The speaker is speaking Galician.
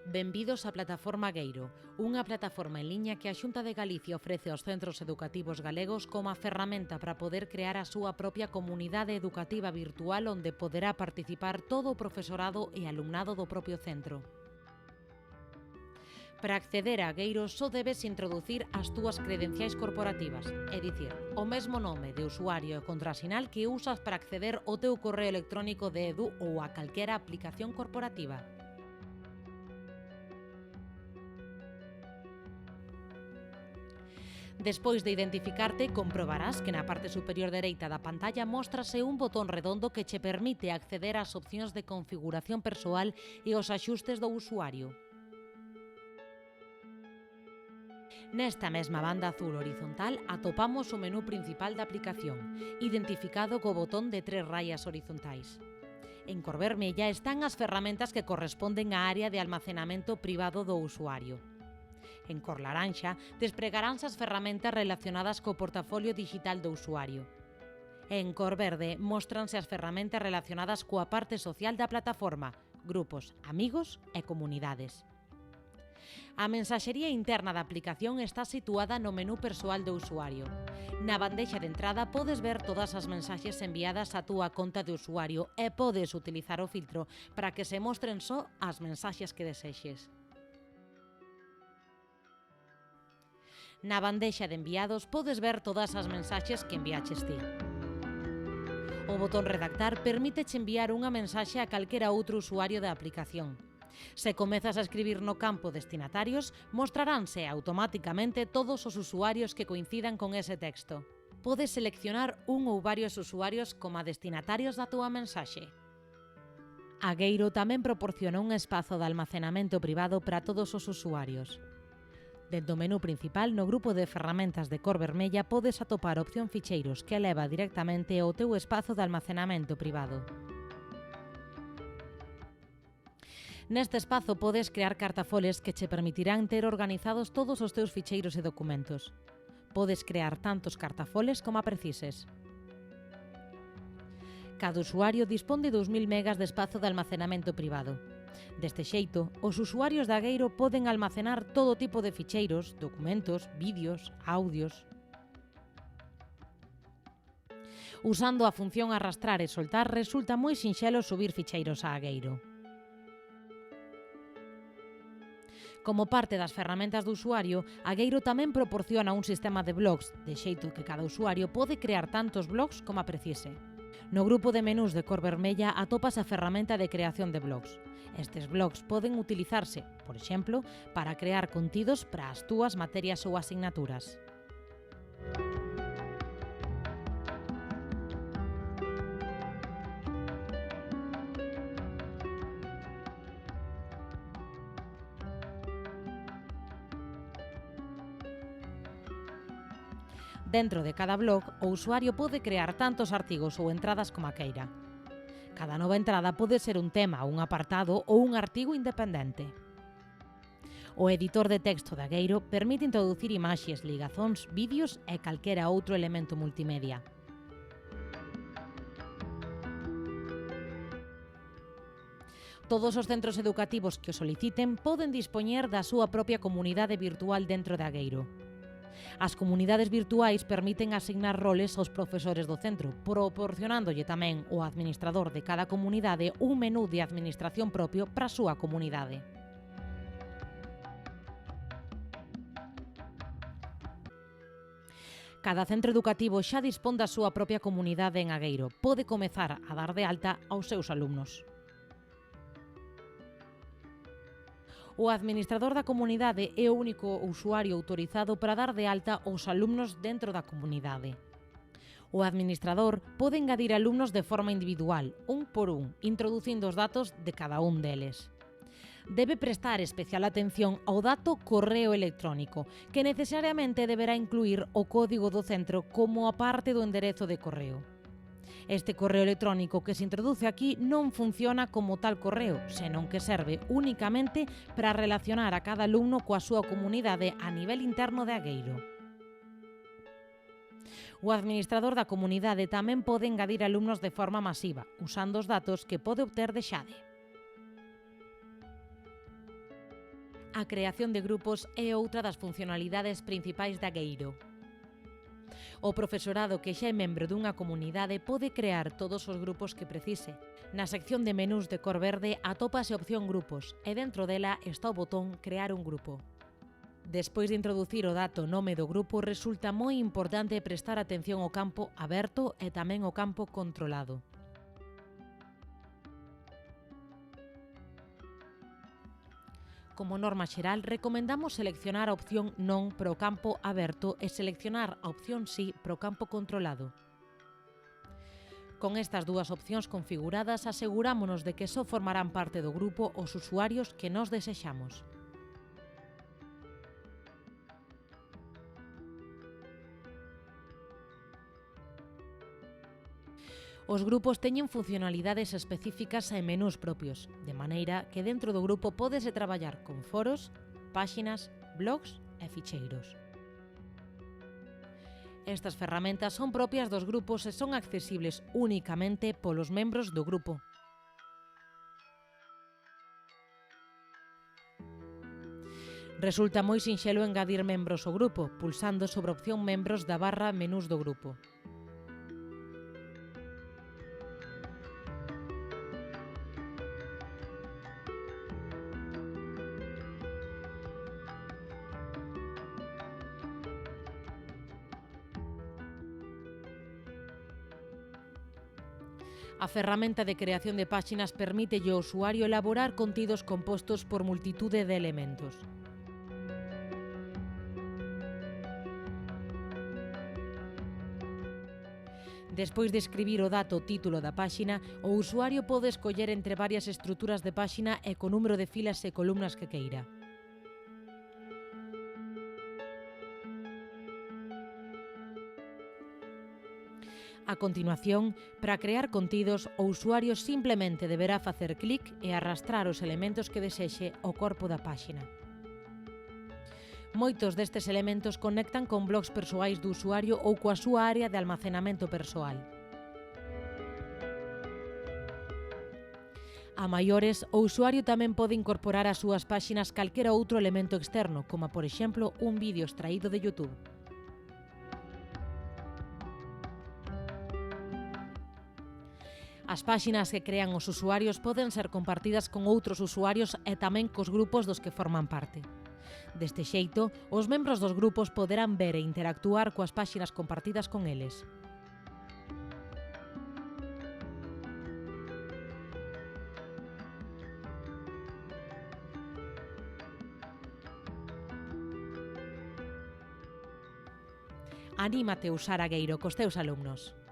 Benvidos á Plataforma Agueiro, unha plataforma en liña que a Xunta de Galicia ofrece aos centros educativos galegos como a ferramenta para poder crear a súa propia comunidade educativa virtual onde poderá participar todo o profesorado e alumnado do propio centro. Para acceder a Agueiro só debes introducir as túas credenciais corporativas, é dicir, o mesmo nome de usuario e contrasinal que usas para acceder ao teu correo electrónico de Edu ou a calquera aplicación corporativa. Despois de identificarte, comprobarás que na parte superior dereita da pantalla móstrase un botón redondo que che permite acceder ás opcións de configuración persoal e aos axustes do usuario. Nesta mesma banda azul horizontal atopamos o menú principal da aplicación, identificado co botón de 3 rayas horizontais. En cor vermella están as ferramentas que corresponden á área de almacenamento privado do usuario. En cor laranxa, despregaránse as ferramentas relacionadas co portafolio digital do usuario. En cor verde, móstranse as ferramentas relacionadas coa parte social da plataforma, grupos, amigos e comunidades. A mensaxería interna da aplicación está situada no menú persoal do usuario. Na bandexa de entrada podes ver todas as mensaxes enviadas á túa conta de usuario e podes utilizar o filtro para que se mostren só as mensaxes que desexes. Na bandexa de enviados podes ver todas as mensaxes que enviaches ti. O botón redactar permíteche enviar unha mensaxe a calquera outro usuario da aplicación. Se comezas a escribir no campo destinatarios, mostraránse automáticamente todos os usuarios que coincidan con ese texto. Podes seleccionar un ou varios usuarios como destinatarios da túa mensaxe. Agueiro tamén proporciona un espazo de almacenamento privado para todos os usuarios. Dentro do menú principal, no grupo de ferramentas de cor vermella, podes atopar a opción ficheiros que leva directamente ao teu espazo de almacenamento privado. Neste espazo podes crear cartafoles que che permitirán ter organizados todos os teus ficheiros e documentos. Podes crear tantos cartafoles como precises. Cada usuario dispón de 2000 megas de espazo de almacenamento privado. Deste xeito, os usuarios de Agueiro poden almacenar todo tipo de ficheiros, documentos, vídeos, audios. Usando a función arrastrar e soltar, resulta moi sinxelo subir ficheiros a Agueiro. Como parte das ferramentas do usuario, Agueiro tamén proporciona un sistema de blogs, de xeito que cada usuario pode crear tantos blogs como precise. No grupo de menús de cor vermella atopas a ferramenta de creación de blogs. Estes blogs poden utilizarse, por exemplo, para crear contidos para as túas materias ou asignaturas. Dentro de cada blog, o usuario pode crear tantos artigos ou entradas como queira. Cada nova entrada pode ser un tema, un apartado ou un artigo independente. O editor de texto de Agueiro permite introducir imaxes, ligazóns, vídeos e calquera outro elemento multimedia. Todos os centros educativos que o soliciten poden dispoñer da súa propia comunidade virtual dentro de Agueiro. As comunidades virtuais permiten asignar roles aos profesores do centro, proporcionándolle tamén ao administrador de cada comunidade un menú de administración propio para a súa comunidade. Cada centro educativo xa dispón da súa propia comunidade en Agueiro. Pode comezar a dar de alta aos seus alumnos. O administrador da comunidade é o único usuario autorizado para dar de alta os alumnos dentro da comunidade. O administrador pode engadir alumnos de forma individual, un por un, introducindo os datos de cada un deles. Debe prestar especial atención ao dato correo electrónico, que necesariamente deberá incluir o código do centro como a parte do enderezo de correo. Este correo electrónico que se introduce aquí non funciona como tal correo, senón que serve únicamente para relacionar a cada alumno coa súa comunidade a nivel interno de Agueiro. O administrador da comunidade tamén pode engadir alumnos de forma masiva, usando os datos que pode obter de Xade. A creación de grupos é outra das funcionalidades principais da Gueiro. O profesorado que xa é membro dunha comunidade pode crear todos os grupos que precise. Na sección de menús de cor verde atópase a opción Grupos e dentro dela está o botón Crear un grupo. Despois de introducir o dato nome do grupo, resulta moi importante prestar atención ao campo aberto e tamén ao campo controlado. Como norma xeral, recomendamos seleccionar a opción Non para o campo aberto e seleccionar a opción Sí para o campo controlado. Con estas dúas opcións configuradas, asegurámonos de que só formarán parte do grupo os usuarios que nós desexamos. Os grupos teñen funcionalidades específicas e menús propios, de maneira que dentro do grupo pódese traballar con foros, páxinas, blogs e ficheiros. Estas ferramentas son propias dos grupos e son accesibles únicamente polos membros do grupo. Resulta moi sinxelo engadir membros ao grupo, pulsando sobre a opción Membros da barra Menús do grupo. A ferramenta de creación de páxinas permítelle ao usuario elaborar contidos compostos por multitude de elementos. Despois de escribir o dato título da páxina, o usuario pode escoller entre varias estruturas de páxina e co número de filas e columnas que queira. A continuación, para crear contidos, o usuario simplemente deberá facer clic e arrastrar os elementos que desexe ao corpo da páxina. Moitos destes elementos conectan con blogs persoais do usuario ou coa súa área de almacenamento persoal. A maiores, o usuario tamén pode incorporar ás súas páxinas calquera outro elemento externo, como por exemplo un vídeo extraído de YouTube. As páxinas que crean os usuarios poden ser compartidas con outros usuarios e tamén cos grupos dos que forman parte. Deste xeito, os membros dos grupos poderán ver e interactuar coas páxinas compartidas con eles. Anímate a usar a Gueiro cos teus alumnos.